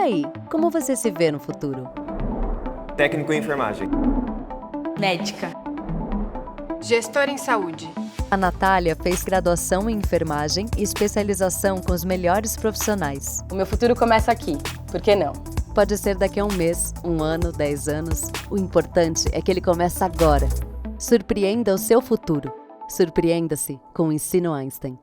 aí, como você se vê no futuro? Técnico em enfermagem. Médica. Gestora em saúde. A Natália fez graduação em enfermagem e especialização com os melhores profissionais. O meu futuro começa aqui, por que não? Pode ser daqui a um mês, 1 ano, 10 anos. O importante é que ele começa agora. Surpreenda o seu futuro. Surpreenda-se com o Ensino Einstein.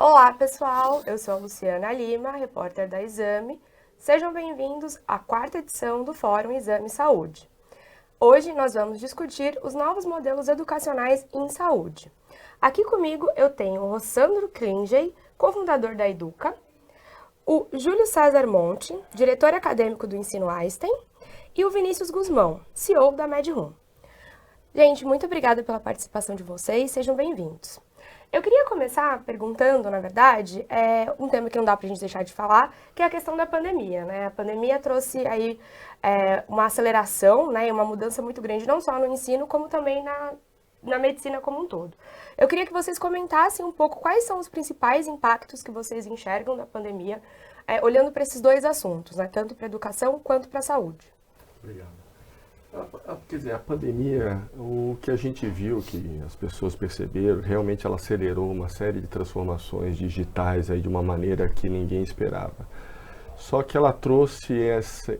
Olá pessoal, eu sou a Luciana Lima, repórter da Exame. Sejam bem-vindos à 4ª edição do Fórum Exame Saúde. Hoje nós vamos discutir os novos modelos educacionais em saúde. Aqui comigo eu tenho o Rossandro Klingey, cofundador da Educa, o Júlio César Monte, diretor acadêmico do Ensino Einstein, e o Vinícius Guzmão, CEO da MedRoom. Gente, muito obrigada pela participação de vocês, sejam bem-vindos. Eu queria começar perguntando, na verdade, um tema que não dá pra gente deixar de falar, que é a questão da pandemia, né? A pandemia trouxe aí uma aceleração, né, e uma mudança muito grande, não só no ensino, como também na medicina como um todo. Eu queria que vocês comentassem um pouco quais são os principais impactos que vocês enxergam da pandemia, olhando para esses dois assuntos, né, tanto para a educação quanto para a saúde. Obrigado. Quer dizer, a pandemia, o que a gente viu, que as pessoas perceberam, realmente ela acelerou uma série de transformações digitais aí de uma maneira que ninguém esperava. Só que ela trouxe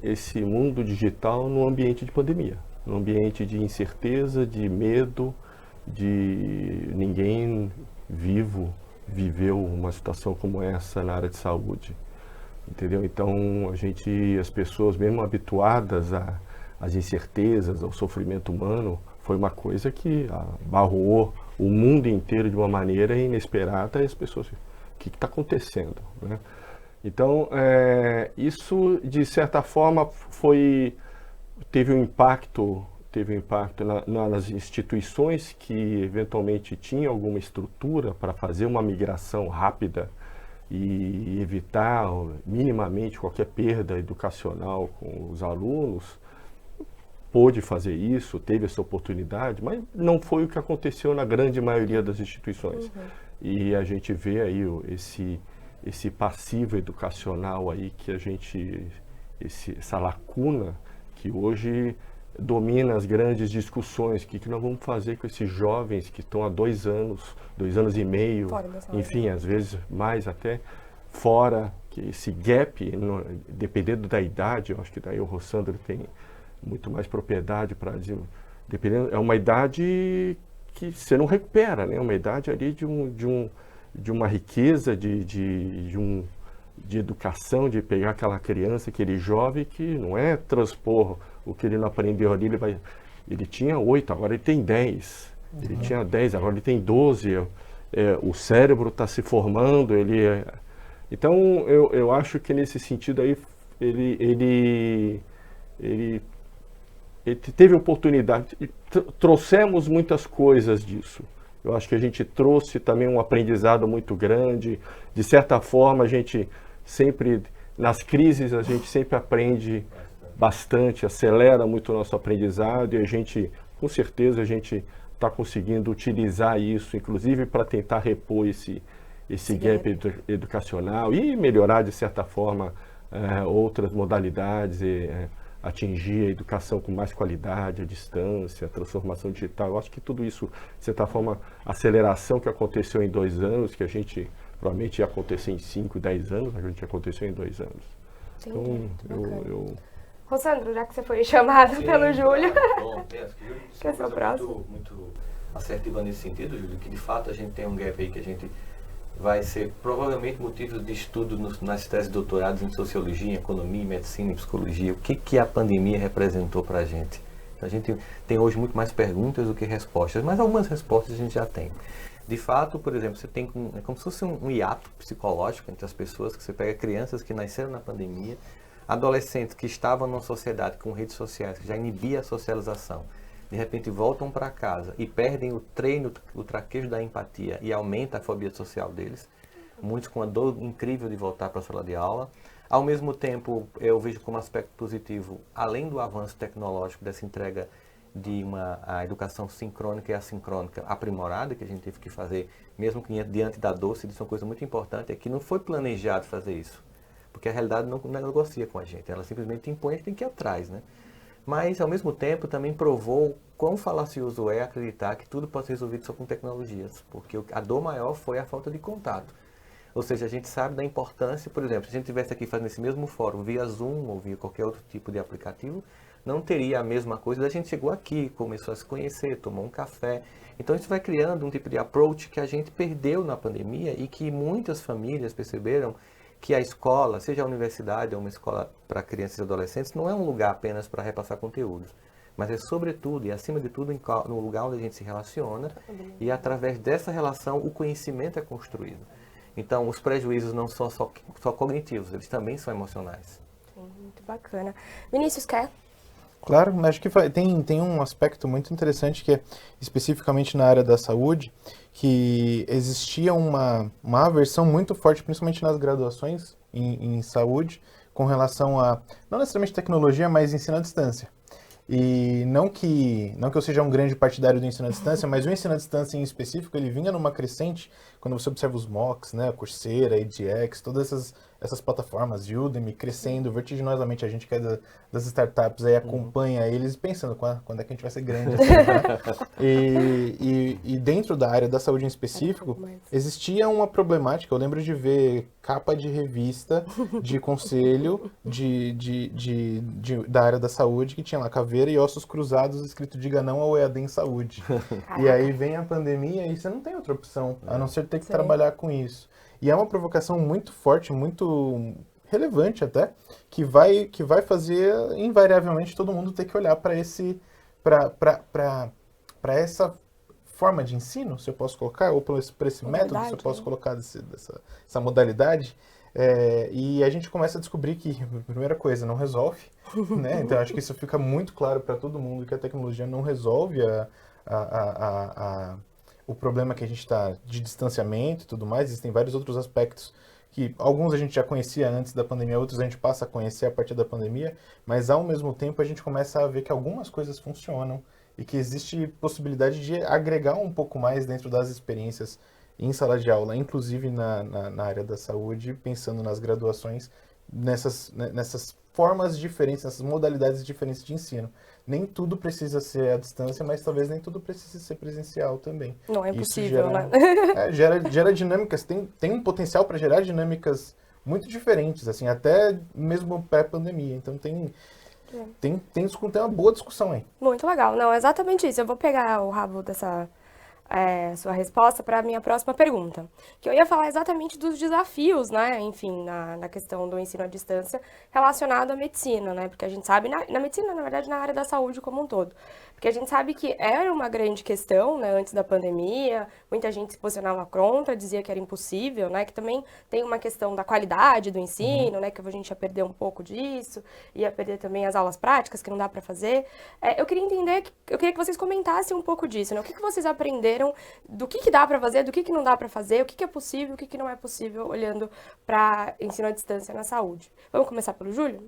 esse mundo digital no ambiente de pandemia, no ambiente de incerteza, de medo, de ninguém vivo viveu uma situação como essa na área de saúde, entendeu? Então as pessoas mesmo habituadas às incertezas, ao sofrimento humano, foi uma coisa que abarrou o mundo inteiro de uma maneira inesperada e as pessoas, o que está acontecendo, né? Então, isso, de certa forma, teve um impacto nas instituições que, eventualmente, tinham alguma estrutura para fazer uma migração rápida e evitar minimamente qualquer perda educacional com os alunos. Pôde fazer isso, teve essa oportunidade, mas não foi o que aconteceu na grande maioria das instituições. Uhum. E a gente vê aí esse passivo educacional aí que essa lacuna que hoje domina as grandes discussões, que nós vamos fazer com esses jovens que estão há 2 anos, 2 anos e meio, enfim, às vezes mais até, fora, que esse gap, dependendo da idade, eu acho que daí o Rossandro tem muito mais propriedade para dizer, dependendo, é uma idade que você não recupera, né? Uma idade ali de uma riqueza de educação, de pegar aquela criança, aquele jovem que não é transpor o que ele não aprendeu ali, ele tinha 8, agora ele tem 10, ele tinha 10, agora ele tem 12, o cérebro está se formando, então eu acho que nesse sentido aí ele teve oportunidade, trouxemos muitas coisas disso. Eu acho que a gente trouxe também um aprendizado muito grande. De certa forma, a gente sempre, nas crises, a gente sempre aprende bastante, acelera muito o nosso aprendizado e com certeza, a gente está conseguindo utilizar isso, inclusive para tentar repor esse gap educacional e melhorar, de certa forma, outras modalidades, atingir a educação com mais qualidade, a distância, a transformação digital. Eu acho que tudo isso, de certa forma, a aceleração que aconteceu em 2 anos, que a gente provavelmente ia acontecer em 5, 10 anos, a gente aconteceu em 2 anos. Entendi, então, Rossandro, já que você foi chamado pelo Júlio, Bom, que é seu próximo. Muito assertiva nesse sentido, Júlio, que de fato a gente tem um gap aí que a gente vai ser provavelmente motivo de estudo nas teses de doutorados em sociologia, em economia, medicina e psicologia. O que a pandemia representou para a gente? A gente tem hoje muito mais perguntas do que respostas, mas algumas respostas a gente já tem. De fato, por exemplo, você tem é como se fosse um hiato psicológico entre as pessoas, que você pega crianças que nasceram na pandemia, adolescentes que estavam numa sociedade com redes sociais, que já inibia a socialização, de repente voltam para casa e perdem o treino, o traquejo da empatia e aumenta a fobia social deles. muitos com uma dor incrível de voltar para a sala de aula. Ao mesmo tempo, eu vejo como aspecto positivo, além do avanço tecnológico dessa entrega de a educação sincrônica e assincrônica aprimorada, que a gente teve que fazer, mesmo que diante da dor, isso é uma coisa muito importante, é que não foi planejado fazer isso, porque a realidade não negocia com a gente, ela simplesmente impõe, a gente tem que ir atrás, né? Mas, ao mesmo tempo, também provou quão falacioso é acreditar que tudo pode ser resolvido só com tecnologias, porque a dor maior foi a falta de contato. Ou seja, a gente sabe da importância, por exemplo, se a gente estivesse aqui fazendo esse mesmo fórum via Zoom ou via qualquer outro tipo de aplicativo, não teria a mesma coisa. A gente chegou aqui, começou a se conhecer, tomou um café. Então isso vai criando um tipo de approach que a gente perdeu na pandemia e que muitas famílias perceberam que a escola, seja a universidade ou uma escola para crianças e adolescentes, não é um lugar apenas para repassar conteúdos, mas é sobretudo e acima de tudo no lugar onde a gente se relaciona e através dessa relação o conhecimento é construído. Então, os prejuízos não são só cognitivos, eles também são emocionais. Sim, muito bacana. Vinícius, quer? Claro, acho que tem um aspecto muito interessante que é especificamente na área da saúde, que existia uma aversão muito forte, principalmente nas graduações em saúde, com relação a, não necessariamente tecnologia, mas ensino à distância. E não que eu seja um grande partidário do ensino à distância, mas o ensino à distância em específico, ele vinha numa crescente, quando você observa os MOOCs, né, a Coursera, a edX, todas essas plataformas, Udemy, crescendo vertiginosamente. A gente que é das startups aí acompanha eles pensando quando é que a gente vai ser grande. Assim, né? E dentro da área da saúde em específico, existia uma problemática. Eu lembro de ver capa de revista de conselho da área da saúde que tinha lá caveira e ossos cruzados escrito diga não ao EAD em saúde. E aí vem a pandemia e você não tem outra opção, a não ser ter que trabalhar com isso. E é uma provocação muito forte, muito relevante até, que vai fazer invariavelmente todo mundo ter que olhar para essa forma de ensino, se eu posso colocar, ou para esse método, se eu posso colocar essa modalidade. E a gente começa a descobrir que, primeira coisa, não resolve, né? Então acho que isso fica muito claro para todo mundo, que a tecnologia não resolve o problema que a gente está de distanciamento e tudo mais. Existem vários outros aspectos que alguns a gente já conhecia antes da pandemia, outros a gente passa a conhecer a partir da pandemia, mas ao mesmo tempo a gente começa a ver que algumas coisas funcionam e que existe possibilidade de agregar um pouco mais dentro das experiências em sala de aula, inclusive na área da saúde, pensando nas graduações, nessas formas diferentes, nessas modalidades diferentes de ensino. Nem tudo precisa ser à distância, mas talvez nem tudo precise ser presencial também. Não é possível, né? Gera dinâmicas, tem um potencial para gerar dinâmicas muito diferentes, assim, até mesmo pré-pandemia. Então tem uma boa discussão aí. Muito legal. Não, é exatamente isso. Eu vou pegar o rabo dessa sua resposta para a minha próxima pergunta. Que eu ia falar exatamente dos desafios, né, enfim, na questão do ensino à distância relacionado à medicina, né, porque a gente sabe, na medicina, na verdade, na área da saúde como um todo, porque a gente sabe que era uma grande questão, né, antes da pandemia, muita gente se posicionava contra, dizia que era impossível, né, que também tem uma questão da qualidade do ensino, né, que a gente ia perder um pouco disso, ia perder também as aulas práticas, que não dá para fazer. Eu queria que vocês comentassem um pouco disso, né, o que vocês aprenderam do que dá para fazer, do que não dá para fazer, o que é possível, o que não é possível, olhando para ensino à distância na saúde. Vamos começar pelo Júlio?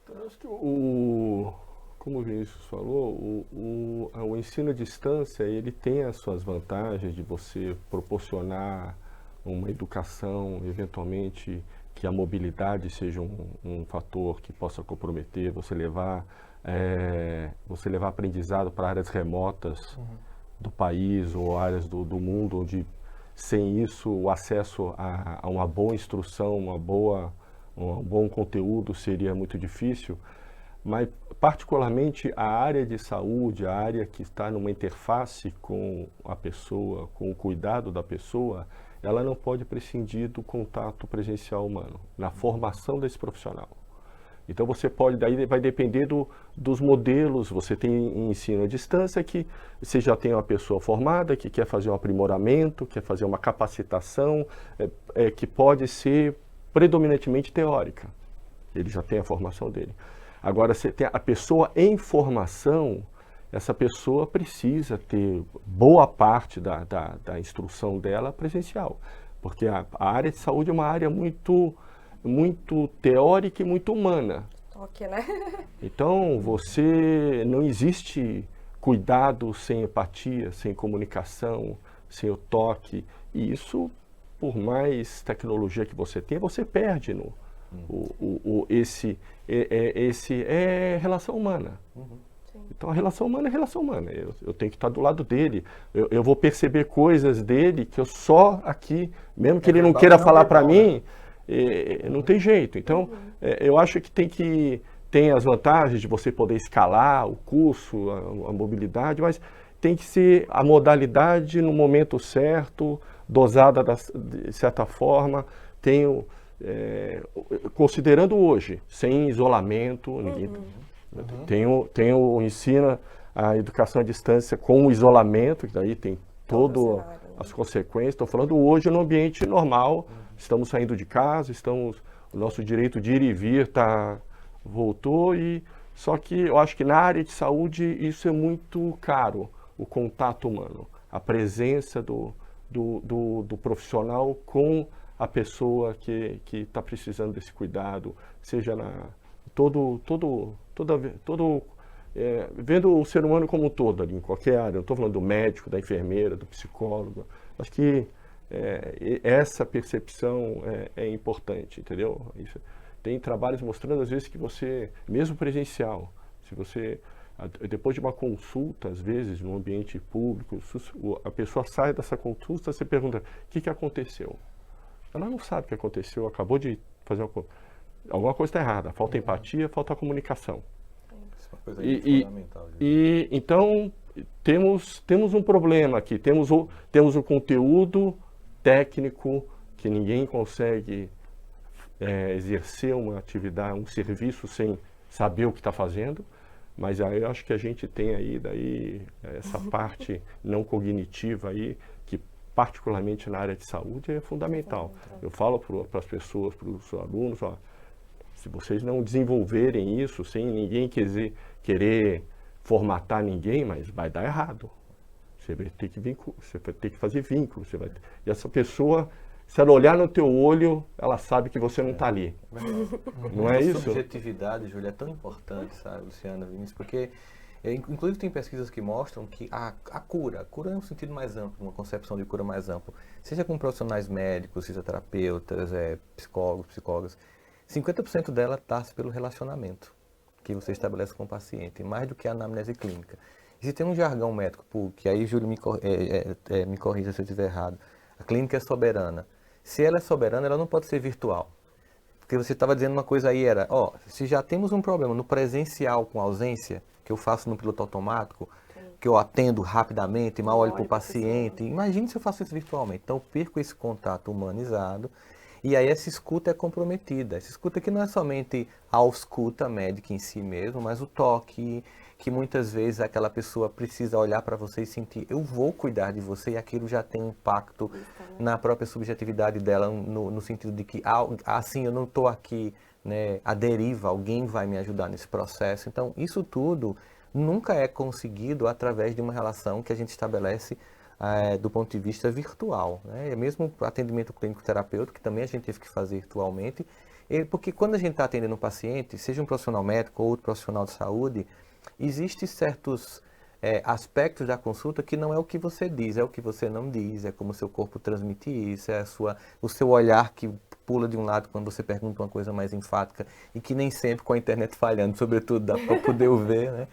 Eu acho que como o Vinícius falou, o ensino à distância, ele tem as suas vantagens de você proporcionar uma educação, eventualmente, que a mobilidade seja um fator que possa comprometer, você levar aprendizado para áreas remotas do país ou áreas do mundo, onde sem isso o acesso a uma boa instrução, um bom conteúdo seria muito difícil. Mas particularmente a área de saúde, a área que está numa interface com a pessoa, com o cuidado da pessoa, ela não pode prescindir do contato presencial humano, na formação desse profissional. Então daí vai depender dos modelos. Você tem ensino à distância que você já tem uma pessoa formada que quer fazer um aprimoramento, quer fazer uma capacitação, que pode ser predominantemente teórica. Ele já tem a formação dele. Agora, você tem a pessoa em formação, essa pessoa precisa ter boa parte da instrução dela presencial. Porque a área de saúde é uma área muito teórica e muito humana. Toque, né? Então, não existe cuidado sem empatia, sem comunicação, sem o toque. E isso, por mais tecnologia que você tenha, você perde esse relação humana. Então, a relação humana é relação humana. Eu tenho que estar do lado dele. Eu vou perceber coisas dele que eu só aqui, mesmo que ele não queira falar para mim, não tem jeito. Então, eu acho que tem as vantagens de você poder escalar o curso, a mobilidade, mas tem que ser a modalidade no momento certo, dosada de certa forma. Considerando hoje, sem isolamento, ninguém... Tem o ensino, a educação à distância com o isolamento, que daí tem todas as consequências. Estou falando hoje no ambiente normal, estamos saindo de casa, o nosso direito de ir e vir voltou, só que eu acho que na área de saúde isso é muito caro, o contato humano, a presença do profissional com a pessoa que está precisando desse cuidado, seja vendo o ser humano como um todo ali, em qualquer área. Não estou falando do médico, da enfermeira, do psicólogo. Acho que essa percepção é importante, entendeu? Tem trabalhos mostrando, às vezes, que você, mesmo presencial, se você, depois de uma consulta, às vezes, no ambiente público, a pessoa sai dessa consulta, você pergunta, o que aconteceu? Ela não sabe o que aconteceu, acabou de fazer alguma coisa está errada, falta empatia, falta comunicação. Isso é uma coisa fundamental. Então, temos um problema aqui, temos o conteúdo técnico que ninguém consegue exercer uma atividade, um serviço sem saber o que está fazendo, mas aí eu acho que a gente tem aí daí essa parte não cognitiva aí, que particularmente na área de saúde é fundamental. Eu falo para as pessoas, para os alunos, se vocês não desenvolverem isso, sem ninguém querer formatar ninguém, mas vai dar errado. Você vai ter que fazer vínculo. E essa pessoa, se ela olhar no teu olho, ela sabe que você não está ali. Não é isso? A subjetividade, Júlia, é tão importante, sabe, Luciana, Vinícius, porque, inclusive, tem pesquisas que mostram que a cura é um sentido mais amplo, uma concepção de cura mais ampla, seja com profissionais médicos, fisioterapeutas, psicólogos, psicólogas, 50% dela passa pelo relacionamento que você estabelece com o paciente, mais do que a anamnese clínica. E se tem um jargão médico, que aí, Júlio, me corrija se eu estiver errado, a clínica é soberana. Se ela é soberana, ela não pode ser virtual. Porque você estava dizendo uma coisa aí, se já temos um problema no presencial com ausência, que eu faço no piloto automático, que eu atendo rapidamente, mal olho para o paciente, imagine se eu faço isso virtualmente. Então, eu perco esse contato humanizado. E aí essa escuta é comprometida. Essa escuta que não é somente a escuta médica em si mesmo, mas o toque, que muitas vezes aquela pessoa precisa olhar para você e sentir, eu vou cuidar de você, e aquilo já tem um impacto na própria subjetividade dela, no sentido de que, assim, eu não estou aqui, né, à deriva, alguém vai me ajudar nesse processo. Então, isso tudo nunca é conseguido através de uma relação que a gente estabelece do ponto de vista virtual, né? Mesmo o atendimento clínico-terapêutico, que também a gente teve que fazer virtualmente, porque quando a gente está atendendo um paciente, seja um profissional médico ou outro profissional de saúde, existem certos aspectos da consulta que não é o que você diz, é o que você não diz, é como o seu corpo transmite isso, o seu olhar que pula de um lado quando você pergunta uma coisa mais enfática e que nem sempre com a internet falhando, sobretudo, dá para poder ver, né?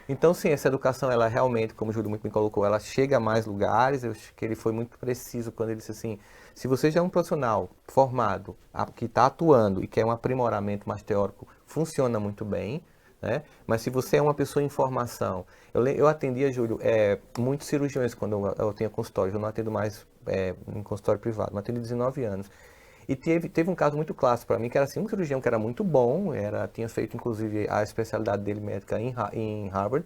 Então, sim, essa educação, ela realmente, como o Júlio muito me colocou, ela chega a mais lugares. Eu acho que ele foi muito preciso quando ele disse assim, se você já é um profissional formado, que está atuando e quer um aprimoramento mais teórico, funciona muito bem, né? Mas se você é uma pessoa em formação, eu atendia, Júlio, muitos cirurgiões quando eu tinha consultório, eu não atendo mais em consultório privado, mas atendo 19 anos. E teve um caso muito clássico para mim, que era assim, um cirurgião que era muito bom, tinha feito inclusive a especialidade dele médica em Harvard,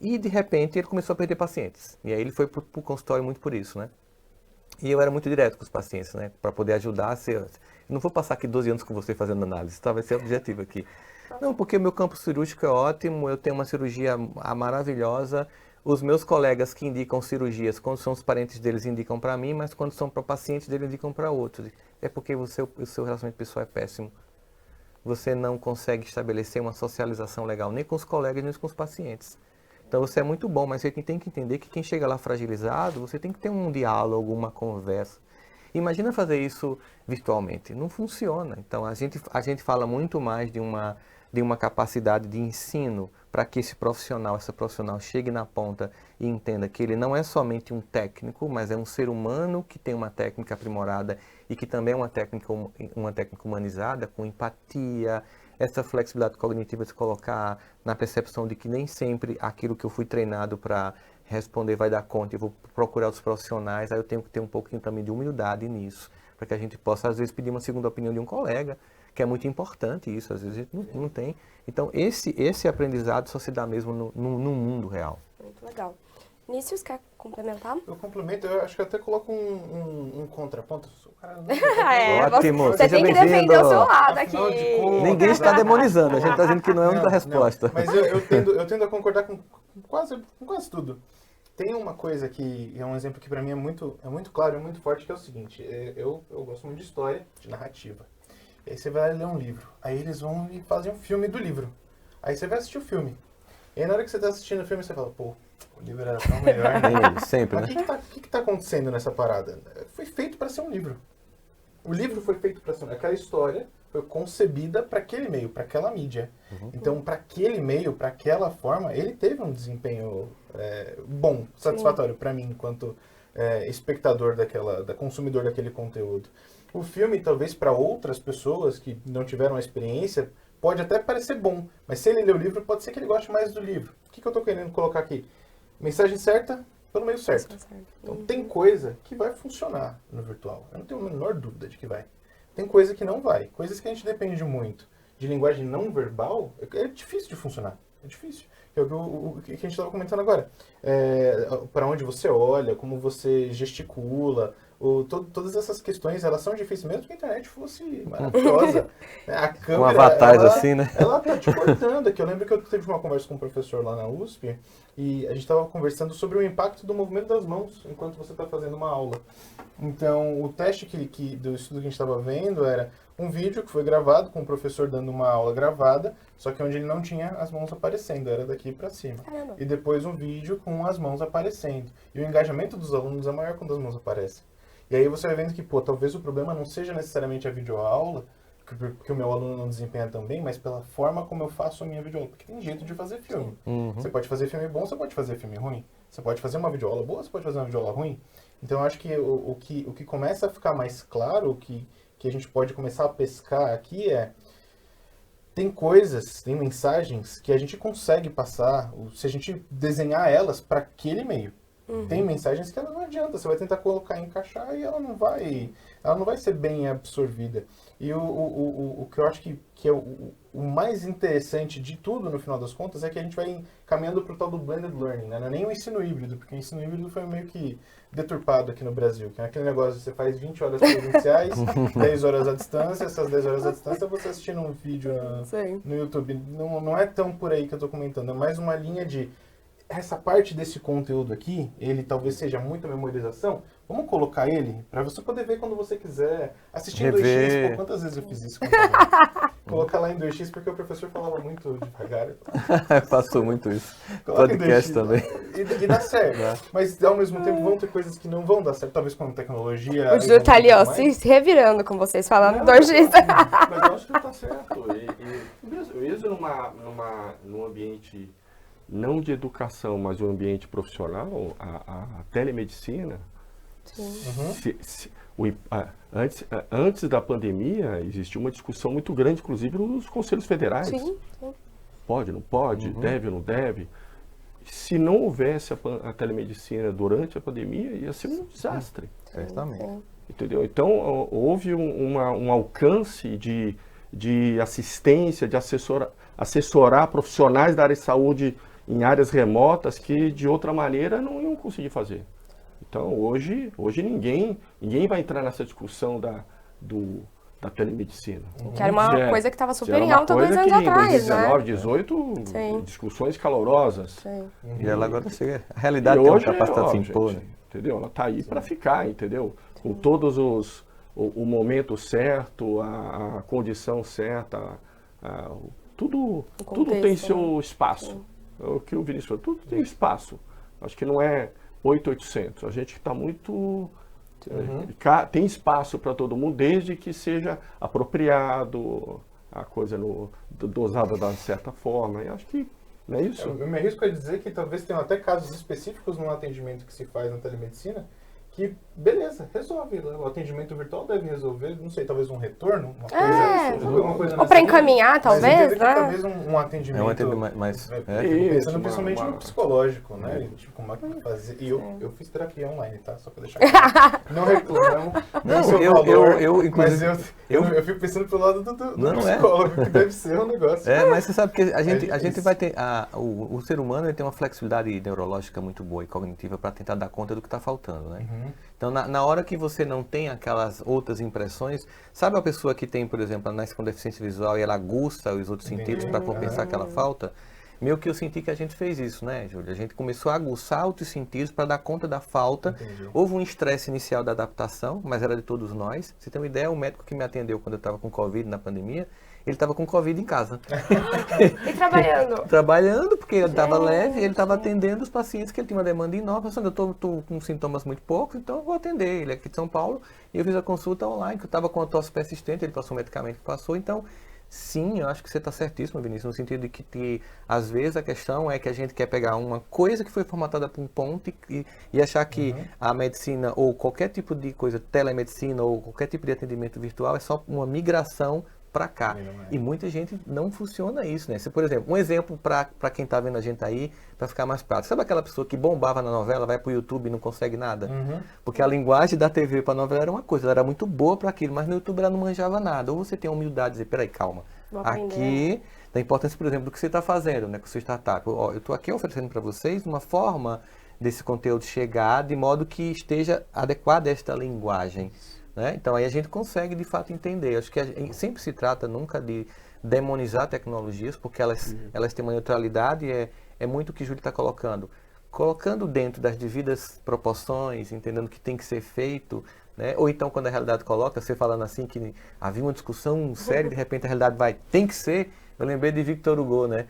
e de repente ele começou a perder pacientes. E aí ele foi para o consultório muito por isso, né? E eu era muito direto com os pacientes, né? Para poder ajudar. Eu não vou passar aqui 12 anos com você fazendo análise, tá? Vai ser o objetivo aqui. Não, porque o meu campo cirúrgico é ótimo, eu tenho uma cirurgia maravilhosa, os meus colegas que indicam cirurgias, quando são os parentes deles, indicam para mim, mas quando são para pacientes deles, indicam para outros. É porque o seu relacionamento pessoal é péssimo. Você não consegue estabelecer uma socialização legal, nem com os colegas, nem com os pacientes. Então você é muito bom, mas você tem que entender que quem chega lá fragilizado, você tem que ter um diálogo, uma conversa. Imagina fazer isso virtualmente. Não funciona. Então a gente fala muito mais de uma capacidade de ensino para que essa profissional chegue na ponta e entenda que ele não é somente um técnico, mas é um ser humano que tem uma técnica aprimorada e que também é uma técnica humanizada, com empatia, essa flexibilidade cognitiva de se colocar na percepção de que nem sempre aquilo que eu fui treinado para responder vai dar conta, eu vou procurar os profissionais, aí eu tenho que ter um pouquinho também de humildade nisso, para que a gente possa, às vezes, pedir uma segunda opinião de um colega, que é muito importante isso, às vezes a gente não tem. Então, esse aprendizado só se dá mesmo no mundo real. Muito legal. Nícios, quer complementar? Eu complemento, eu acho que eu até coloco um contraponto. Ótimo, você tem que defender o seu lado aqui. Ninguém está demonizando, a gente está dizendo que não é a única resposta. Mas eu tendo a concordar com quase tudo. Tem uma coisa que é um exemplo que para mim é muito claro e muito forte, que é o seguinte. Eu gosto muito de história, de narrativa. E aí você vai ler um livro. Aí eles vão e fazem um filme do livro. Aí você vai assistir o filme. E aí na hora que você está assistindo o filme, você fala, pô, o livro era tão melhor. Né? Sempre, mas né? O que está acontecendo nessa parada? Foi feito para ser um livro. O livro foi feito para ser aquela história foi concebida para aquele meio, para aquela mídia. Então, para aquele meio, para aquela forma, ele teve um desempenho bom, satisfatório para mim, enquanto espectador consumidor daquele conteúdo. O filme, talvez para outras pessoas que não tiveram a experiência, pode até parecer bom, mas se ele ler o livro, pode ser que ele goste mais do livro. O que eu estou querendo colocar aqui? Mensagem certa pelo meio certo. Então, tem coisa que vai funcionar no virtual. Eu não tenho a menor dúvida de que vai. Tem coisa que não vai. Coisas que a gente depende muito de linguagem não verbal, é difícil de funcionar. É difícil. É o que a gente estava comentando agora. Para onde você olha, como você gesticula, todas essas questões, elas são difíceis mesmo que a internet fosse maravilhosa. A câmera, com avatares assim, né? Ela tá te cortando aqui. Eu lembro que eu tive uma conversa com um professor lá na USP e a gente estava conversando sobre o impacto do movimento das mãos enquanto você está fazendo uma aula. Então, o teste do estudo que a gente estava vendo era um vídeo que foi gravado com o professor dando uma aula gravada, só que onde ele não tinha as mãos aparecendo, era daqui para cima. Caramba. E depois um vídeo com as mãos aparecendo. E o engajamento dos alunos é maior quando as mãos aparecem. E aí você vai vendo que, talvez o problema não seja necessariamente a videoaula, porque o meu aluno não desempenha tão bem, mas pela forma como eu faço a minha videoaula. Porque tem jeito de fazer filme. Você pode fazer filme bom, você pode fazer filme ruim. Você pode fazer uma videoaula boa, você pode fazer uma videoaula ruim. Então eu acho que o que começa a ficar mais claro, o que a gente pode começar a pescar aqui tem mensagens que a gente consegue passar, se a gente desenhar elas para aquele meio. Tem mensagens que ela não adianta, você vai tentar colocar e encaixar e ela não vai ser bem absorvida. E o que eu acho que é o mais interessante de tudo, no final das contas, é que a gente vai caminhando para o tal do blended learning, né? Não é nem o ensino híbrido, porque o ensino híbrido foi meio que deturpado aqui no Brasil, que é aquele negócio de você faz 20 horas presenciais, 10 horas à distância, essas 10 horas à distância você assistindo um vídeo no YouTube. Não é tão por aí que eu estou comentando, é mais uma linha de essa parte desse conteúdo aqui, ele talvez seja muita memorização, vamos colocar ele para você poder ver quando você quiser, assistir em 2x, quantas vezes eu fiz isso? Colocar lá em 2x, porque o professor falava muito devagar. Passou muito isso. Coloca podcast em 2x, também. E dá certo. Mas ao mesmo tempo vão ter coisas que não vão dar certo, talvez com tecnologia. O Júlio tá ali, ó, se revirando com vocês, falando 2x. Mas eu acho que tá certo. Mesmo num ambiente não de educação, mas um ambiente profissional, a telemedicina, antes da pandemia, existia uma discussão muito grande, inclusive nos conselhos federais. Sim. Pode, não pode, deve, não deve. Se não houvesse a telemedicina durante a pandemia, ia ser um desastre. Certamente. Entendeu? Então, houve um alcance de assistência, de assessorar profissionais da área de saúde em áreas remotas que de outra maneira não iam conseguir fazer. Então hoje ninguém vai entrar nessa discussão da telemedicina. Que era uma Já- coisa que estava já super era em uma alta 2 coisa anos que em atrás, 2019, né? 18, Sim. discussões calorosas. Sim. E ela agora chega. A E realidade tem uma hoje, capacidade de ó, se impor, gente, né? entendeu? Ela está aí para ficar, entendeu? Com todos o momento certo, a condição certa, tudo contexto, tem seu né? espaço. É o que o Vinícius falou, tudo tem espaço. Acho que não é 8.800. A gente está muito... tem espaço para todo mundo, desde que seja apropriado, a coisa dosada da certa forma. E acho que não é isso. Eu me arrisco a dizer que talvez tenham até casos específicos no atendimento que se faz na telemedicina que, beleza, resolve. O atendimento virtual deve resolver, não sei, talvez um retorno, uma coisa, alguma coisa Ou nessa para linha. encaminhar, Mas talvez, entender que né? talvez um atendimento... É um atendimento mais... Eu é. fico pensando Isso, principalmente uma- no psicológico, né? Tipo, como é que fazer... E eu fiz terapia online, tá? Só pra deixar claro. Não reclamo, Não, seu eu- valor, eu, inclusive, mas eu- eu fico pensando pelo lado do Não, é. psicólogo, que deve ser um negócio... É, mas você sabe que a gente difícil. vai ter... o ser humano ele tem uma flexibilidade neurológica muito boa e cognitiva para tentar dar conta do que está faltando, né? Então, na hora que você não tem aquelas outras impressões, sabe a pessoa que tem, por exemplo, nasce com deficiência visual e ela aguça os outros sentidos para compensar aquela falta? Meio que eu senti que a gente fez isso, né, Júlia? A gente começou a aguçar outros sentidos para dar conta da falta. Houve um estresse inicial da adaptação, mas era de todos nós. Você tem uma ideia, o médico que me atendeu quando eu estava com Covid na pandemia, ele estava com Covid em casa. E trabalhando. Trabalhando, porque ele estava leve, ele estava atendendo os pacientes que ele tinha uma demanda enorme. Eu estou com sintomas muito poucos, então eu vou atender. Ele é aqui de São Paulo e eu fiz a consulta online, que eu estava com a tosse persistente, ele passou o medicamento que passou. Então, sim, eu acho que você está certíssimo, Vinícius, no sentido de que às vezes a questão é que a gente quer pegar uma coisa que foi formatada por um ponto e achar que a medicina ou qualquer tipo de coisa, telemedicina ou qualquer tipo de atendimento virtual é só uma migração para cá. E muita gente não funciona isso, né? Se, por exemplo, um exemplo para quem está vendo a gente aí, para ficar mais prático. Sabe aquela pessoa que bombava na novela, vai para o YouTube e não consegue nada? Porque a linguagem da TV para a novela era uma coisa, ela era muito boa para aquilo, mas no YouTube ela não manjava nada. Ou você tem a humildade de dizer, peraí, calma. Vou aprender. Aqui, da importância, por exemplo, do que você está fazendo, né, com a sua startup. Ó, eu estou aqui oferecendo para vocês uma forma desse conteúdo chegar de modo que esteja adequada a esta linguagem. Né? Então aí a gente consegue de fato entender. Acho que sempre se trata nunca de demonizar tecnologias, porque elas têm uma neutralidade, é muito o que o Júlio está colocando. Colocando dentro das devidas proporções, entendendo que tem que ser feito, né? Ou então quando a realidade coloca, você falando assim que havia uma discussão séria e de repente a realidade tem que ser. Eu lembrei de Victor Hugo, né?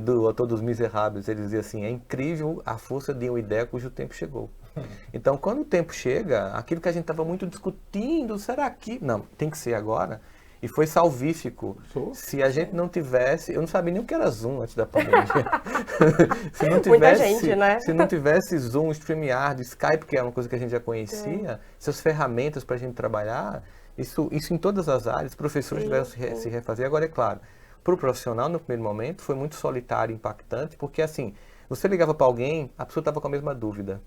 Do autor dos Miseráveis, ele dizia assim, é incrível a força de uma ideia cujo tempo chegou. Então, quando o tempo chega, aquilo que a gente estava muito discutindo, será que... Não, tem que ser agora. E foi salvífico. Se a gente não tivesse... Eu não sabia nem o que era Zoom antes da pandemia. Se não tivesse, Muita gente, né? Se não tivesse Zoom, StreamYard, Skype, que é uma coisa que a gente já conhecia, essas ferramentas para a gente trabalhar, isso em todas as áreas, professores tiveram se refazer. Agora, é claro, para o profissional, no primeiro momento, foi muito solitário e impactante, porque assim, você ligava para alguém, a pessoa estava com a mesma dúvida.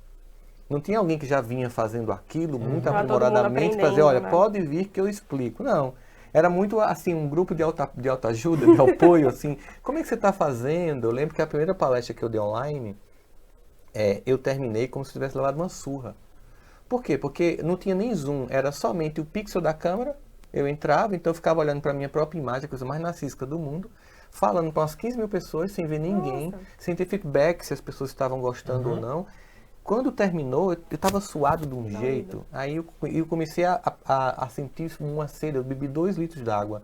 Não tinha alguém que já vinha fazendo aquilo muito Tava todo mundo aprimoradamente para dizer, aprendendo, olha, né? pode vir que eu explico. Não. Era muito assim, um grupo de autoajuda, de apoio, assim. Como é que você está fazendo? Eu lembro que a primeira palestra que eu dei online, eu terminei como se tivesse levado uma surra. Por quê? Porque não tinha nem zoom, era somente o pixel da câmera. Eu entrava, então eu ficava olhando para a minha própria imagem, a coisa mais narcísica do mundo, falando para umas 15 mil pessoas, sem ver ninguém, sem ter feedback se as pessoas estavam gostando ou não. Quando terminou, eu estava suado de um jeito, aí eu comecei a sentir uma sede, eu bebi 2 litros d'água.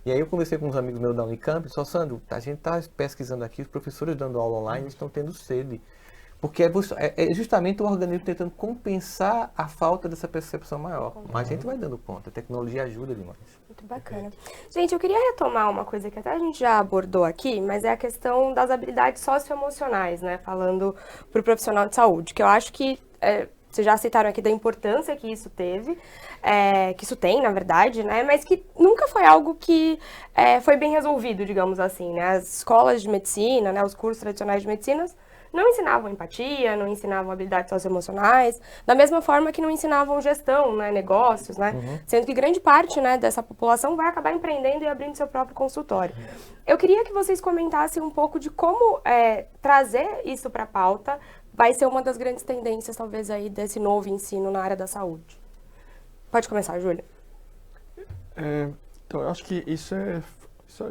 E aí eu conversei com uns amigos meus da Unicamp, só Sandro, a gente está pesquisando aqui, os professores dando aula online estão tendo sede. Porque é justamente o organismo tentando compensar a falta dessa percepção maior. Mas a gente vai dando conta, a tecnologia ajuda demais. Muito bacana. Gente, eu queria retomar uma coisa que até a gente já abordou aqui, mas é a questão das habilidades socioemocionais, né? Falando para o profissional de saúde, que eu acho que vocês já citaram aqui da importância que isso teve, que isso tem, na verdade, né? Mas que nunca foi algo que foi bem resolvido, digamos assim, né? As escolas de medicina, né? Os cursos tradicionais de medicina não ensinavam empatia, não ensinavam habilidades socioemocionais, da mesma forma que não ensinavam gestão, né, negócios, né, sendo que grande parte, né, dessa população vai acabar empreendendo e abrindo seu próprio consultório. Eu queria que vocês comentassem um pouco de como trazer isso para a pauta vai ser uma das grandes tendências, talvez, aí desse novo ensino na área da saúde. Pode começar, Júlia. Então, eu acho que isso é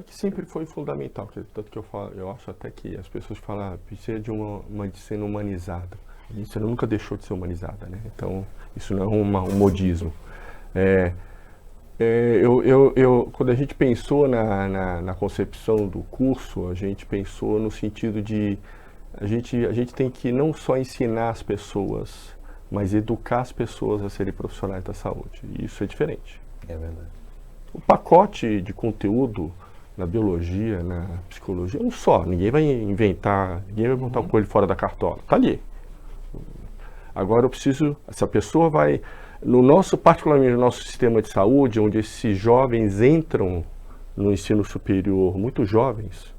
que sempre foi fundamental, tanto que eu falo, eu acho até que as pessoas falam, precisa de uma medicina humanizada. A medicina nunca deixou de ser humanizada, né? Então, isso não é um modismo. Quando a gente pensou na concepção do curso, a gente pensou no sentido de a gente tem que não só ensinar as pessoas, mas educar as pessoas a serem profissionais da saúde. E isso é diferente. É verdade. O pacote de conteúdo na biologia, na psicologia, um só. Ninguém vai inventar, ninguém vai botar o coelho fora da cartola. Está ali. Agora eu preciso, essa pessoa vai, particularmente no nosso sistema de saúde, onde esses jovens entram no ensino superior, muito jovens,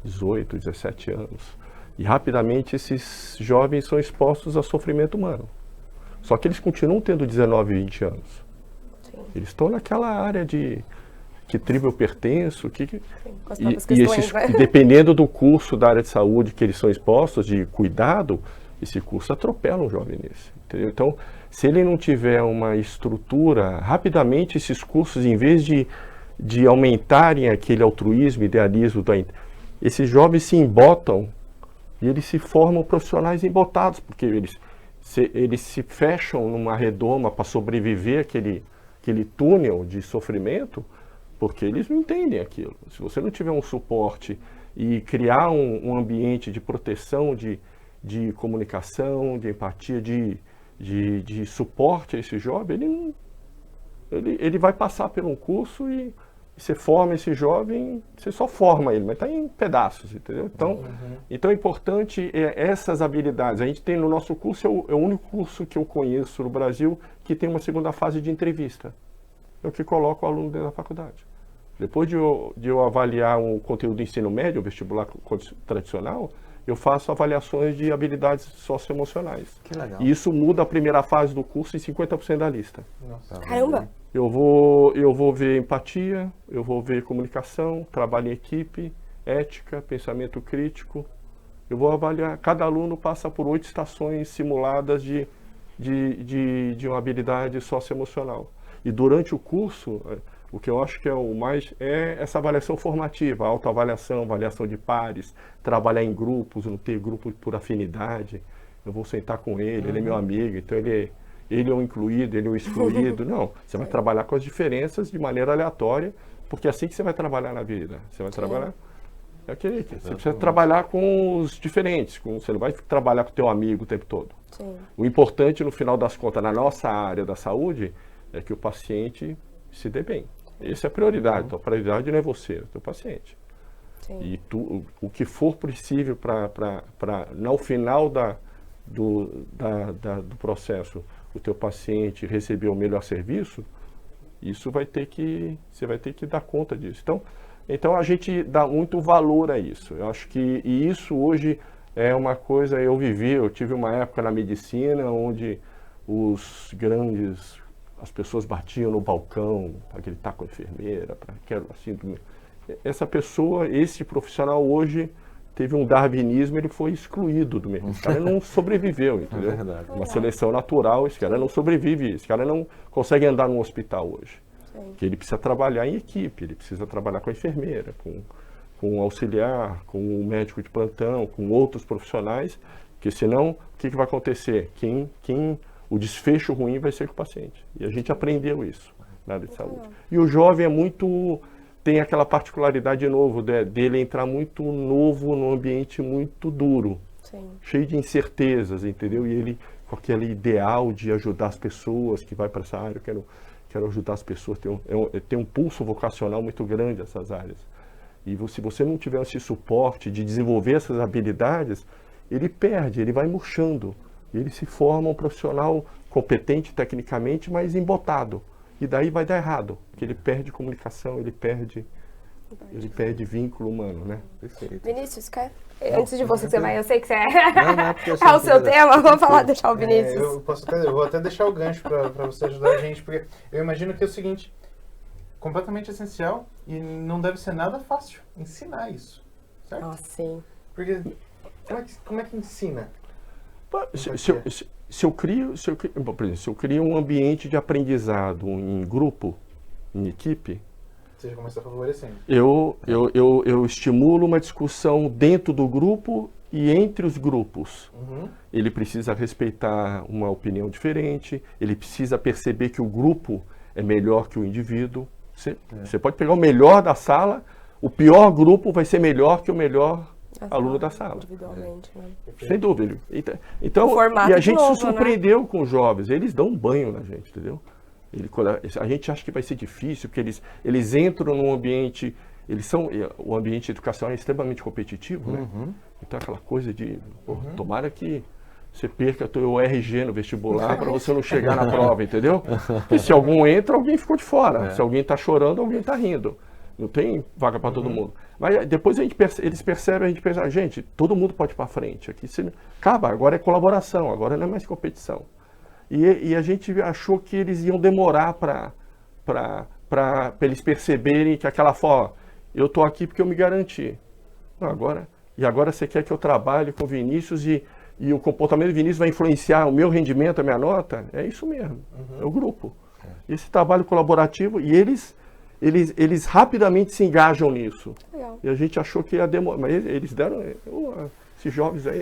18, 17 anos, e rapidamente esses jovens são expostos a sofrimento humano. Só que eles continuam tendo 19, 20 anos. Sim. Eles estão naquela área de que tribo eu pertenço, e dependendo do curso da área de saúde que eles são expostos, de cuidado, esse curso atropela um jovem nesse. Entendeu? Então, se ele não tiver uma estrutura, rapidamente esses cursos, em vez de aumentarem aquele altruísmo, idealismo, esses jovens se embotam e eles se formam profissionais embotados, porque eles se fecham numa redoma para sobreviver aquele túnel de sofrimento, porque eles não entendem aquilo. Se você não tiver um suporte e criar um ambiente de proteção, de comunicação, de empatia, de suporte a esse jovem, ele vai passar por um curso e você forma esse jovem, você só forma ele, mas está em pedaços, entendeu? Então é importante essas habilidades. A gente tem no nosso curso, é o único curso que eu conheço no Brasil que tem uma segunda fase de entrevista. É o que coloca o aluno dentro da faculdade. Depois de eu avaliar um conteúdo do ensino médio, o vestibular tradicional, eu faço avaliações de habilidades socioemocionais. Que legal. E isso muda a primeira fase do curso em 50% da lista. Nossa. Caramba! Eu vou ver empatia, eu vou ver comunicação, trabalho em equipe, ética, pensamento crítico. Eu vou avaliar, cada aluno passa por 8 estações simuladas de uma habilidade socioemocional. E durante o curso, o que eu acho que é o mais é essa avaliação formativa, autoavaliação, avaliação de pares, trabalhar em grupos, não ter grupo por afinidade. Eu vou sentar com ele, ele é meu amigo, então ele é o incluído, ele é o excluído. Não, você vai trabalhar com as diferenças de maneira aleatória, porque é assim que você vai trabalhar na vida. Você vai trabalhar... Você precisa trabalhar com os diferentes, você não vai trabalhar com o teu amigo o tempo todo. Sim. O importante, no final das contas, na nossa área da saúde, é que o paciente se dê bem. Essa é a prioridade. Então, a prioridade não é você, é o teu paciente. Sim. E o que for possível no final do processo, o teu paciente receber o melhor serviço, você vai ter que dar conta disso. Então a gente dá muito valor a isso. Eu acho que isso hoje é uma coisa, eu tive uma época na medicina onde as pessoas batiam no balcão para gritar com a enfermeira, esse profissional hoje teve um darwinismo, ele foi excluído do meio. Esse cara não sobreviveu, entendeu? É verdade. Uma seleção natural, esse cara não sobrevive, esse cara não consegue andar num hospital hoje. Que ele precisa trabalhar em equipe, ele precisa trabalhar com a enfermeira, com o auxiliar, com o médico de plantão, com outros profissionais, porque senão o que vai acontecer? O desfecho ruim vai ser com o paciente. E a gente aprendeu isso na área de saúde. E o jovem tem aquela particularidade de novo, dele entrar muito novo num ambiente muito duro, cheio de incertezas, entendeu? E ele com aquele ideal de ajudar as pessoas, que vai para essa área, eu quero ajudar as pessoas, tem um pulso vocacional muito grande essas áreas. E se você não tiver esse suporte de desenvolver essas habilidades, ele perde, ele vai murchando. E ele se forma um profissional competente tecnicamente, mas embotado. E daí vai dar errado, porque ele perde comunicação, ele perde vínculo humano, né? Perfeito. Vinícius, antes de você vai, eu sei que você é o seu tema, vamos deixar o Vinícius. Eu vou até deixar o gancho para você ajudar a gente, porque eu imagino que é o seguinte, completamente essencial e não deve ser nada fácil ensinar isso, certo? Ah, sim. Porque como é que ensina? Se eu crio um ambiente de aprendizado em grupo, em equipe, Você já começa favorecendo. eu estimulo uma discussão dentro do grupo e entre os grupos. Ele precisa respeitar uma opinião diferente, ele precisa perceber que o grupo é melhor que o indivíduo. Você pode pegar o melhor da sala, o pior grupo vai ser melhor que o melhor aluno da sala. Individualmente, né? Sem dúvida. Então, formato e a gente novo, se surpreendeu com os jovens, eles dão um banho na gente, entendeu? A gente acha que vai ser difícil, porque eles entram num ambiente, o ambiente educacional é extremamente competitivo, né? Então aquela coisa de, tomara que você perca o RG no vestibular para você não chegar na prova, entendeu? Porque se algum entra, alguém ficou de fora. Se alguém está chorando, alguém está rindo. Não tem vaga para todo mundo. Mas depois eles percebem, a gente pensa, gente, todo mundo pode ir para frente. Aqui acaba, agora é colaboração, agora não é mais competição. E a gente achou que eles iam demorar para eles perceberem que aquela forma, eu estou aqui porque eu me garanti. Não, agora você quer que eu trabalhe com o Vinícius e o comportamento do Vinícius vai influenciar o meu rendimento, a minha nota? É isso mesmo, é o grupo. Esse trabalho colaborativo, e eles rapidamente se engajam nisso. Legal. E a gente achou que ia demorar, mas eles deram, esses jovens aí,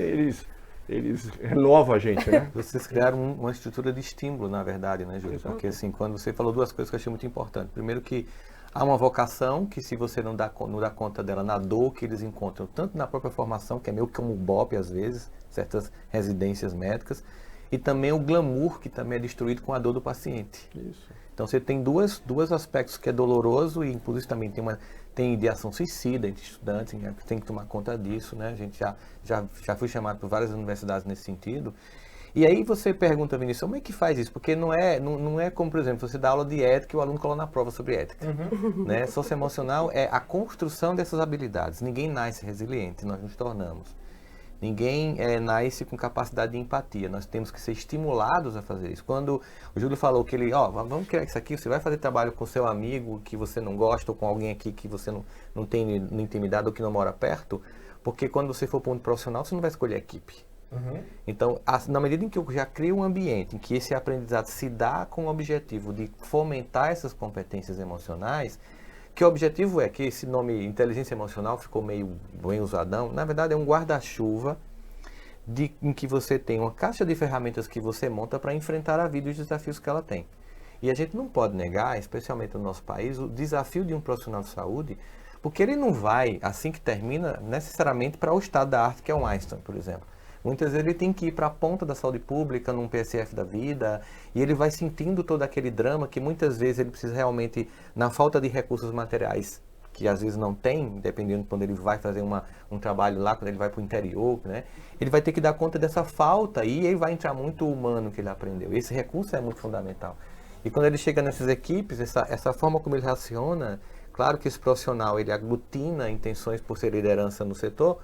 eles renovam a gente, né? Vocês criaram uma estrutura de estímulo, na verdade, né, Júlio? Porque assim, quando você falou duas coisas que eu achei muito importante. Primeiro que há uma vocação que se você não dá conta dela na dor que eles encontram, tanto na própria formação, que é meio como um BOP às vezes, certas residências médicas, e também o glamour que também é destruído com a dor do paciente. Isso. Então você tem dois aspectos que é doloroso e inclusive também tem ideação suicida entre estudantes, né, que tem que tomar conta disso, né? A gente já foi chamado por várias universidades nesse sentido. E aí você pergunta, Vinícius, como é que faz isso? Porque não é como, por exemplo, você dá aula de ética e o aluno cola na prova sobre ética. Né? Socioemocional é a construção dessas habilidades. Ninguém nasce resiliente, nós nos tornamos. Ninguém nasce com capacidade de empatia. Nós temos que ser estimulados a fazer isso. Quando o Júlio falou que ele, vamos criar isso aqui, você vai fazer trabalho com seu amigo que você não gosta, ou com alguém aqui que você não tem intimidade ou que não mora perto, porque quando você for para um profissional, você não vai escolher a equipe. Então, na medida em que eu já crio um ambiente em que esse aprendizado se dá com o objetivo de fomentar essas competências emocionais, que o objetivo é que esse nome inteligência emocional ficou meio bem usadão, na verdade é um guarda-chuva em que você tem uma caixa de ferramentas que você monta para enfrentar a vida e os desafios que ela tem. E a gente não pode negar, especialmente no nosso país, o desafio de um profissional de saúde, porque ele não vai, assim que termina, necessariamente para o estado da arte, que é o Einstein, por exemplo. Muitas vezes ele tem que ir para a ponta da saúde pública, num PSF da vida, e ele vai sentindo todo aquele drama que muitas vezes ele precisa realmente, na falta de recursos materiais, que às vezes não tem, dependendo de quando ele vai fazer um trabalho lá, quando ele vai para o interior, né? Ele vai ter que dar conta dessa falta e aí vai entrar muito o humano que ele aprendeu. Esse recurso é muito fundamental. E quando ele chega nessas equipes, essa forma como ele raciona, claro que esse profissional ele aglutina intenções por ser liderança no setor.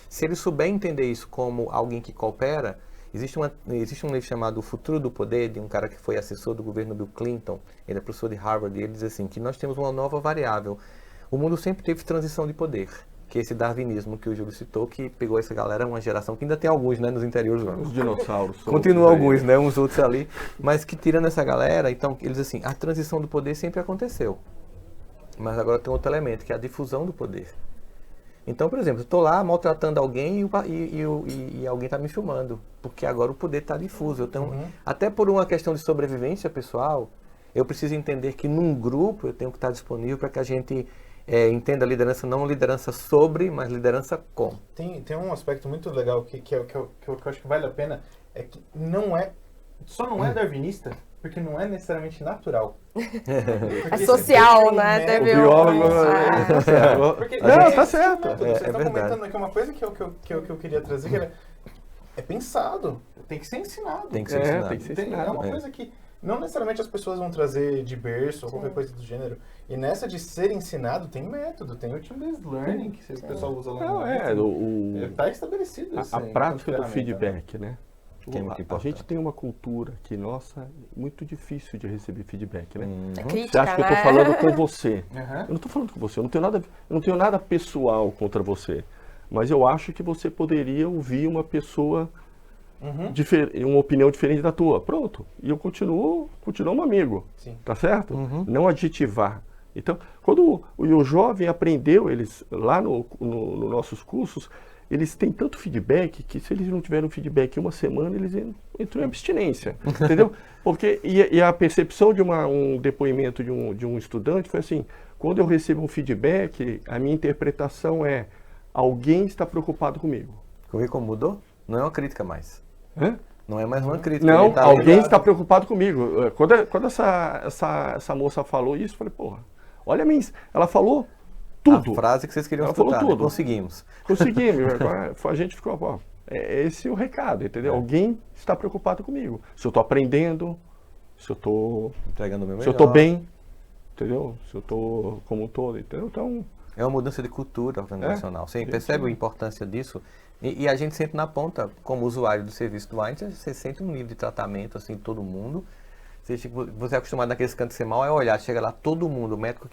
Se ele souber entender isso como alguém que coopera, existe um livro chamado O Futuro do Poder, de um cara que foi assessor do governo Bill Clinton, ele é professor de Harvard, e ele diz assim, que nós temos uma nova variável. O mundo sempre teve transição de poder, que é esse darwinismo que o Júlio citou, que pegou essa galera, uma geração que ainda tem alguns, né, nos interiores. Os dinossauros. Continuam alguns, né, uns outros ali, mas que tirando essa galera, então, eles assim, a transição do poder sempre aconteceu. Mas agora tem outro elemento, que é a difusão do poder. Então, por exemplo, eu estou lá maltratando alguém e alguém está me filmando, porque agora o poder está difuso. Até por uma questão de sobrevivência pessoal, eu preciso entender que num grupo eu tenho que estar disponível para que a gente entenda a liderança, não liderança sobre, mas liderança com. Tem um aspecto muito legal que eu acho que vale a pena, é que só não é darwinista, porque não é necessariamente natural. É social, né? O biólogo... Não, tá certo. Você está comentando aqui uma coisa que eu queria trazer, que é pensado. Tem que ser ensinado. Tem que ser ensinado. Tem que ser ensinado. É uma coisa que não necessariamente as pessoas vão trazer de berço ou qualquer coisa do gênero. E nessa de ser ensinado, tem método, tem o team-based learning, que o pessoal usa lá no está estabelecido. A prática do feedback, né? Que é muito importante. A gente tem uma cultura que, nossa, muito difícil de receber feedback, né? É crítica, você acha que eu né? estou falando com você? Eu não estou falando com você, eu não tenho nada pessoal contra você. Mas eu acho que você poderia ouvir uma pessoa uma opinião diferente da tua. Pronto. E eu continuo um amigo. Sim. Tá certo? Não adjetivar. Então, quando o jovem aprendeu, eles lá no nossos cursos, eles têm tanto feedback que se eles não tiverem um feedback em uma semana, eles entram em abstinência, entendeu? Porque, e a percepção de um depoimento de um estudante foi assim, quando eu recebo um feedback, a minha interpretação é, alguém está preocupado comigo. Como mudou? Não é uma crítica mais. Hã? Não é mais uma crítica. Não, tá alguém ligado. está preocupado comigo. Quando essa moça falou isso, eu falei, porra, olha a minha... Ela falou tudo. A frase que vocês queriam Ela escutar, falou tudo. Conseguimos. Conseguimos. A gente ficou, pô, esse é o recado, entendeu? Alguém está preocupado comigo. Se eu estou aprendendo, se eu estou... Entregando o meu melhor. Se eu estou bem, entendeu? Se eu estou como um todo, entendeu? Então... É uma mudança de cultura organizacional. Você percebe a importância disso? E a gente sente na ponta, como usuário do serviço do Einstein, você sente um nível de tratamento, assim, todo mundo. Você é acostumado naqueles cantos de ser mal, é olhar, chega lá todo mundo, o médico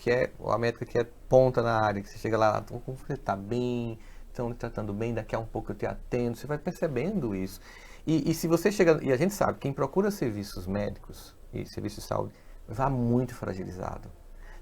a médica que é ponta na área, que você chega lá, como você está bem, estão lhe tratando bem, daqui a um pouco eu te atendo, você vai percebendo isso. E se você chega, e a gente sabe, quem procura serviços médicos e serviços de saúde, vai muito fragilizado.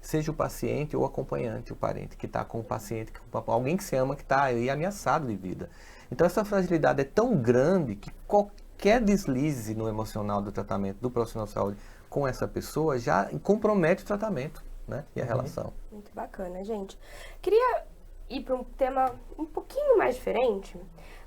Seja o paciente ou o acompanhante, o parente que está com o paciente, alguém que se ama, que está aí ameaçado de vida. Então essa fragilidade é tão grande que qualquer deslize no emocional do tratamento do profissional de saúde com essa pessoa já compromete o tratamento, né? E a relação. Muito bacana, gente. Queria ir para um tema um pouquinho mais diferente,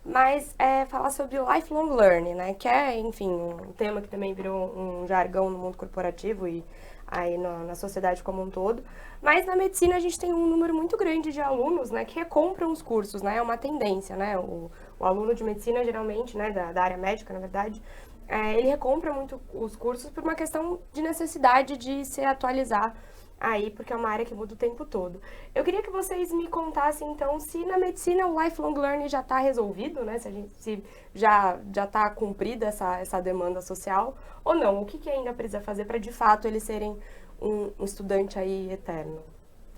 mas falar sobre lifelong learning, né? Que é, enfim, um tema que também virou um jargão no mundo corporativo e aí na sociedade como um todo. Mas na medicina a gente tem um número muito grande de alunos, né, que recompram os cursos, né? É uma tendência, né? O aluno de medicina, geralmente, né, da área médica, na verdade, ele recompra muito os cursos por uma questão de necessidade de se atualizar aí, porque é uma área que muda o tempo todo. Eu queria que vocês me contassem, então, se na medicina o lifelong learning já está resolvido, né? Se já está cumprida essa demanda social ou não. O que ainda precisa fazer para, de fato, eles serem um estudante aí eterno?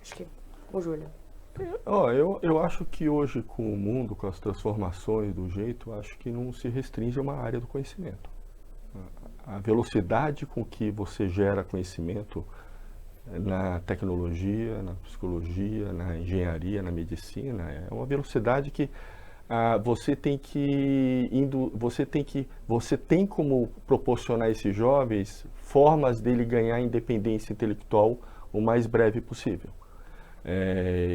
Acho que o Júlio. Eu acho que hoje, com o mundo, com as transformações do jeito, acho que não se restringe a uma área do conhecimento. A velocidade com que você gera conhecimento na tecnologia, na psicologia, na engenharia, na medicina, é uma velocidade que você tem como proporcionar a esses jovens formas dele ganhar independência intelectual o mais breve possível.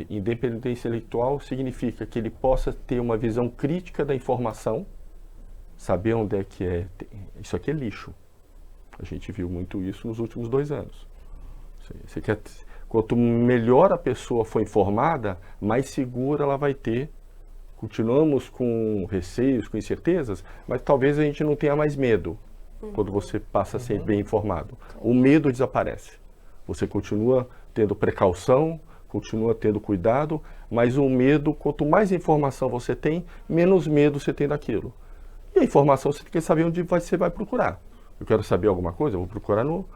Independência intelectual significa que ele possa ter uma visão crítica da informação, saber onde é que isso aqui é lixo. A gente viu muito isso nos últimos 2 anos. Quanto melhor a pessoa for informada, mais segura ela vai ter. Continuamos com receios, com incertezas, mas talvez a gente não tenha mais medo quando você passa a ser bem informado. O medo desaparece. Você continua tendo precaução, continua tendo cuidado, mas o medo, quanto mais informação você tem, menos medo você tem daquilo. E a informação você tem que saber onde você vai procurar. Eu quero saber alguma coisa, eu vou procurar no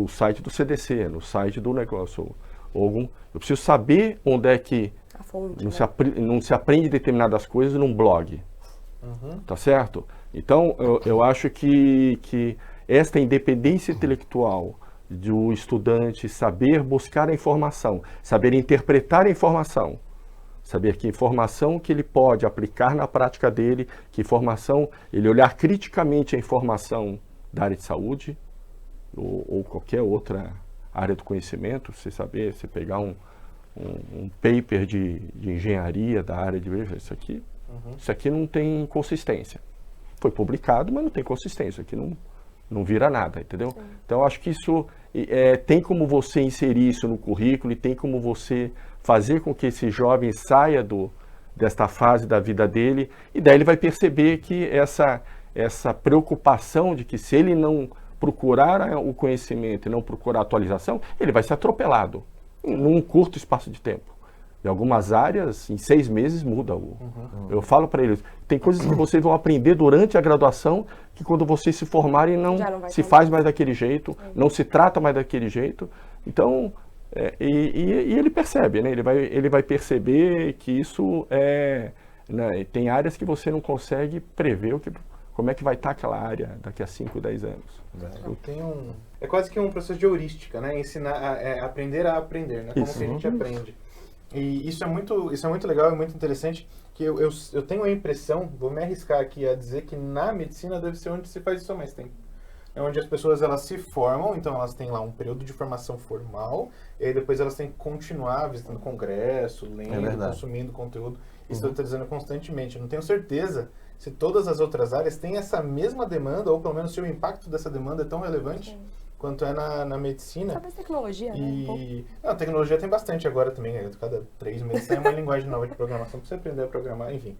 site do CDC, no site do negócio. Eu preciso saber onde é que A fonte, não se aprende determinadas coisas num blog. Tá certo? Então, eu acho que esta independência intelectual do estudante saber buscar a informação, saber interpretar a informação, saber que informação que ele pode aplicar na prática dele, que informação, ele olhar criticamente a informação da área de saúde, ou qualquer outra área do conhecimento, você pegar um paper de engenharia da área de isso aqui não tem consistência. Foi publicado, mas não tem consistência, aqui não vira nada, entendeu? Sim. Então, acho que isso tem como você inserir isso no currículo e tem como você fazer com que esse jovem saia desta fase da vida dele, e daí ele vai perceber que essa preocupação de que se ele não procurar o conhecimento e não procurar a atualização, ele vai ser atropelado num curto espaço de tempo. Em algumas áreas, em 6 meses, muda. Eu falo para eles, tem coisas que vocês vão aprender durante a graduação que quando vocês se formarem não se faz mais daquele jeito, não se trata mais daquele jeito. Então, e ele percebe, né? Ele vai perceber que isso né, tem áreas que você não consegue prever como é que vai estar aquela área daqui a 5, 10 anos. É quase que um processo de heurística, né? Ensinar, aprender a aprender, né? Como que a gente aprende. E isso é muito legal, é muito interessante, que eu tenho a impressão, vou me arriscar aqui a dizer que na medicina deve ser onde se faz isso há mais tempo. É onde as pessoas elas se formam, então elas têm lá um período de formação formal, e aí depois elas têm que continuar visitando congresso, lendo, consumindo conteúdo, estruturalizando constantemente. Eu não tenho certeza se todas as outras áreas têm essa mesma demanda, ou pelo menos se o impacto dessa demanda é tão relevante quanto é na medicina. Talvez tecnologia, né? Não, a tecnologia tem bastante agora também. Cada 3 meses sai uma linguagem nova de programação para você aprender a programar, enfim.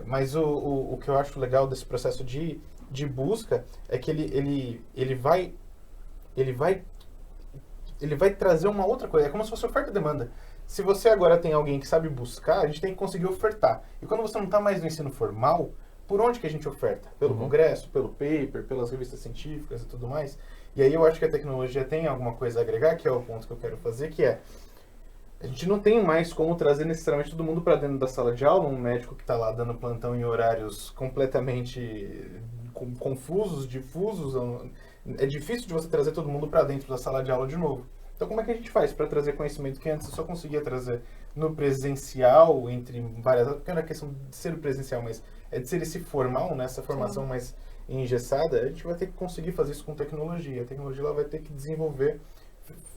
Mas o que eu acho legal desse processo de busca é que ele vai trazer uma outra coisa. É como se fosse oferta e demanda. Se você agora tem alguém que sabe buscar, a gente tem que conseguir ofertar. E quando você não está mais no ensino formal, por onde que a gente oferta? Pelo congresso, pelo paper, pelas revistas científicas e tudo mais. E aí eu acho que a tecnologia tem alguma coisa a agregar, que é o ponto que eu quero fazer, que é a gente não tem mais como trazer necessariamente todo mundo para dentro da sala de aula, um médico que está lá dando plantão em horários completamente confusos, difusos. É difícil de você trazer todo mundo para dentro da sala de aula de novo. Então como é que a gente faz para trazer conhecimento que antes eu só conseguia trazer no presencial, entre várias... Porque não é questão de ser o presencial, mas é de ser esse formal, né? Essa formação mais engessada. A gente vai ter que conseguir fazer isso com tecnologia. A tecnologia ela vai ter que desenvolver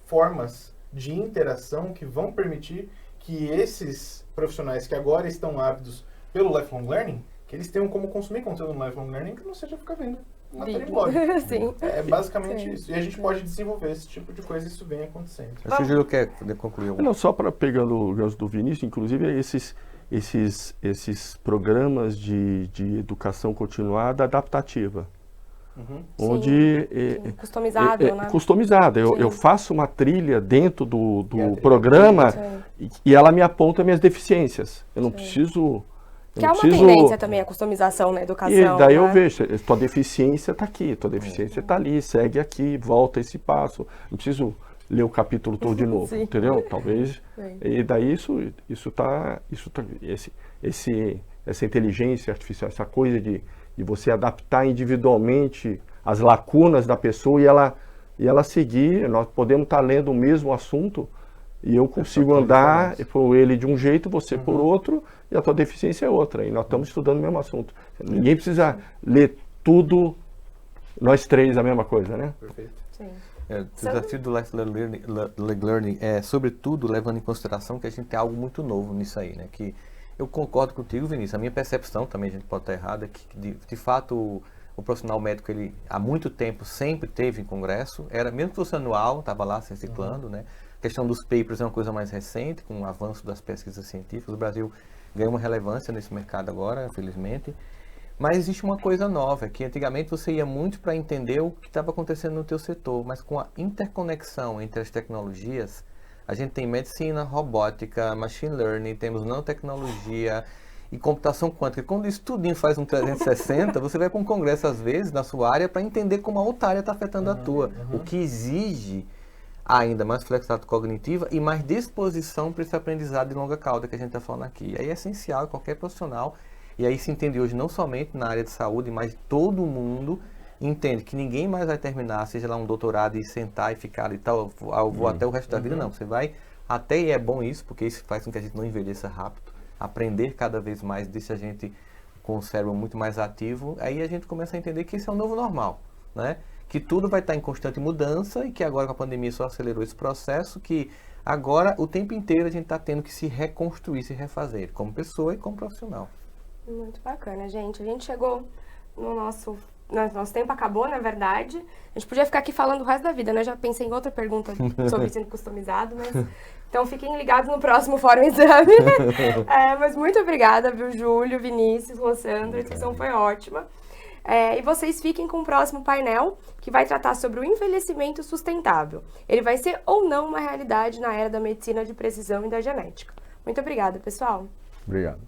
formas de interação que vão permitir que esses profissionais que agora estão ávidos pelo lifelong learning, que eles tenham como consumir conteúdo no lifelong learning, que não seja ficar vendo matéria em blog. Sim. É basicamente isso. E a gente pode desenvolver esse tipo de coisa e isso vem acontecendo. Acho que o Júlio quer concluir. Não, só para pegando o gancho do Vinícius, inclusive esses programas de educação continuada adaptativa. Onde customizado, né? Customizada. Eu faço uma trilha dentro do programa e ela me aponta minhas deficiências. Eu não preciso... Que é uma tendência também a customização na educação. E daí eu vejo, tua deficiência está aqui, tua deficiência está ali, segue aqui, volta esse passo. Não preciso ler o capítulo todo de novo, entendeu? Talvez. E daí essa inteligência artificial, essa coisa de você adaptar individualmente as lacunas da pessoa e ela seguir. Nós podemos estar lendo o mesmo assunto e eu consigo andar por ele de um jeito, você por outro, e a tua deficiência é outra. E nós estamos estudando o mesmo assunto. Ninguém precisa ler tudo, nós três, a mesma coisa, né? Perfeito. Sim. O desafio do lifelong learning é, sobretudo, levando em consideração que a gente tem algo muito novo nisso aí, né? Que eu concordo contigo, Vinícius. A minha percepção, também a gente pode estar errada, é que de fato o profissional médico, ele há muito tempo sempre teve em congresso, era mesmo que fosse anual, estava lá se reciclando, né? A questão dos papers é uma coisa mais recente, com o avanço das pesquisas científicas. O Brasil ganhou uma relevância nesse mercado agora, felizmente. Mas existe uma coisa nova, que antigamente você ia muito para entender o que estava acontecendo no teu setor, mas com a interconexão entre as tecnologias, a gente tem medicina, robótica, machine learning, temos nanotecnologia e computação quântica. Quando isso tudinho faz um 360, você vai para um congresso, às vezes, na sua área, para entender como a outra área está afetando a tua. O que exige ainda mais flexibilidade cognitiva e mais disposição para esse aprendizado de longa cauda que a gente está falando aqui. E aí é essencial qualquer profissional, e aí se entende hoje não somente na área de saúde, mas todo mundo entende que ninguém mais vai terminar, seja lá um doutorado e sentar e ficar ali, tal, eu vou até o resto da vida, não. Você vai até, e é bom isso, porque isso faz com que a gente não envelheça rápido, aprender cada vez mais, deixa a gente com o cérebro muito mais ativo, aí a gente começa a entender que isso é o novo normal, né? Que tudo vai estar em constante mudança e que agora com a pandemia só acelerou esse processo, que agora o tempo inteiro a gente está tendo que se reconstruir, se refazer, como pessoa e como profissional. Muito bacana, gente. A gente chegou no nosso tempo, acabou, na verdade. A gente podia ficar aqui falando o resto da vida, né? Já pensei em outra pergunta sobre ensino customizado, mas... Então fiquem ligados no próximo Fórum Exame. Mas muito obrigada, viu, Júlio, Vinícius, Rossandra, a discussão foi ótima. E vocês fiquem com o próximo painel, que vai tratar sobre o envelhecimento sustentável. Ele vai ser ou não uma realidade na era da medicina de precisão e da genética. Muito obrigada, pessoal. Obrigado.